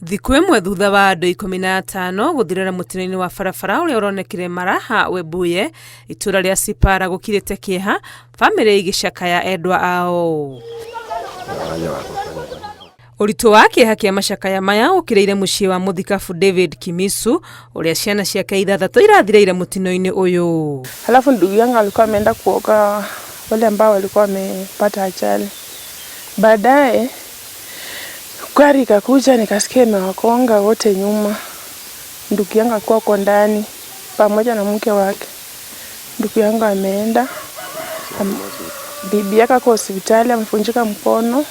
Thikũ ĩmwe thutha wa andũ 15 gũthirĩra mũtino-inĩ wa barabara ũrĩa ũronekire Maraha Webuye, itũra rĩa Sipara gũkirĩte kĩeha, bamĩrĩ igĩcakaya endwa ao. Ũritũ wa kĩeha kĩa macakaya maya ũkĩrĩire mũciĩ wa mũthikabu David Kimisu ũrĩa ciana ciake 6 irathirĩire mũtino-inĩ ũyũ. Halafu ndugu yangu alikuwa ameenda kuoga wale ambao walikuwa wamepata ajali. Baadaye gari ikakuja, nikasikia imewakonga wote nyuma. Ndugu yangu alikuwa huko ndani pamoja na mke wake. Ndugu yangu ameenda, bibi yake kwa hospitali amevunjika mkono,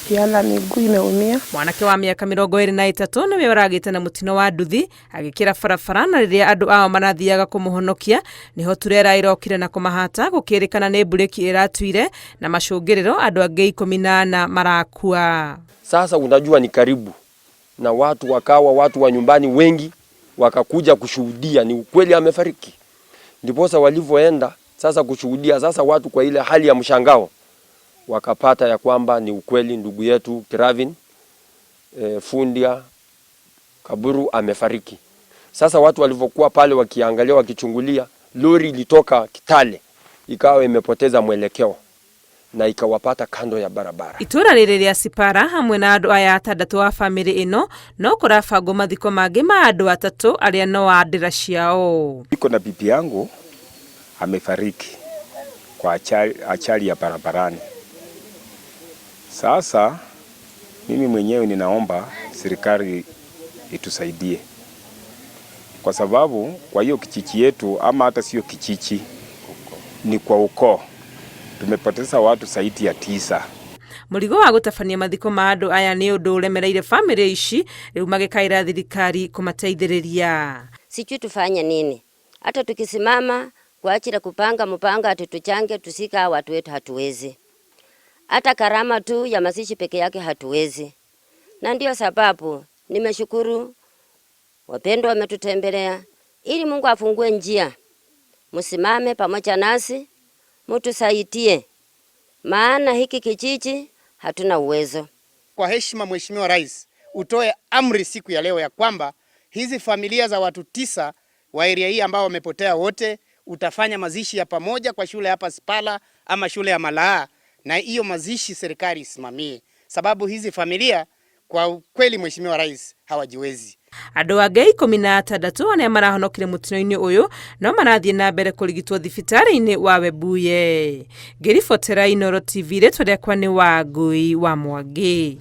yana miguu imeumia. Mwanake wa miaka 23 niwe waragĩte na mũtino wa nduthi agĩkĩra barabara, na rĩrĩa andũ ao marathiaga kũmũhonokia niho turera irokire na kũmahata, gũkĩrĩkana nĩ bureki ĩratuire na macũngĩrĩro andũ angĩ 14 marakua. Sasa unajua ni karibu na watu wa nyumbani wengi wakakuja kushuhudia ni ukweli amefariki. Ndiposa walivyoenda sasa kushuhudia, sasa watu kwa ile hali ya mshangao wakapata ya kwamba ni ukweli ndugu yetu Kiravin Fundia Kaburu amefariki. Sasa watu walivyokuwa pale wakiangalia wakichungulia, lori ilitoka Kitale ikawa imepoteza mwelekeo na ikawapata kando ya barabara. Itũra rĩrĩ rĩa Sipara hamwe na andũ aya 6 wa famĩlĩ ĩno no kũrabangwo mathiko mangĩ ma andũ 3 arĩa no a ndĩra ciao. Niko na bibi yangu amefariki kwa ajali ya barabarani. Sasa mimi mwenyewe ninaomba serikali itusaidie, kwa sababu kwa hiyo kijiji yetu, ama hata sio kijiji, ni kwa ukoo, tumepoteza watu zaidi ya 9. Mũrigo wa gũtabania mathiko ma andũ aya nĩ ũndũ ũremereire famĩlĩ ici, rĩu magĩkaĩra thirikari kũmateithĩrĩria. Sijui tufanye nini, hata tukisimama kuachira kupanga mpanga ati tuchange tusika watu wetu hatuwezi. Hata karama tu ya mazishi peke yake hatuwezi. Na ndio sababu nimeshukuru wapendwa wametutembelea ili Mungu afungue njia. Msimame pamoja nasi, mtusaidie. Maana hiki kijiji hatuna uwezo. Kwa heshima Mheshimiwa Rais, utoe amri siku ya leo ya kwamba hizi familia za watu 9 wa area hii ambao wamepotea wote, utafanya mazishi ya pamoja kwa shule hapa Sipala ama shule ya Malaa, na hiyo mazishi serikali isimamie, sababu hizi familia kwa kweli Mheshimiwa Rais hawajiwezi. Andũ angĩ 16 arĩa marahonokire mũtino-inĩ ũyũ no marathiĩ na mbere kũrigitwo thibitarĩ-inĩ wa Webuye. Ngĩribotera Inooro TV, rĩtwa rĩakwa nĩ Wangui wa Mwangi.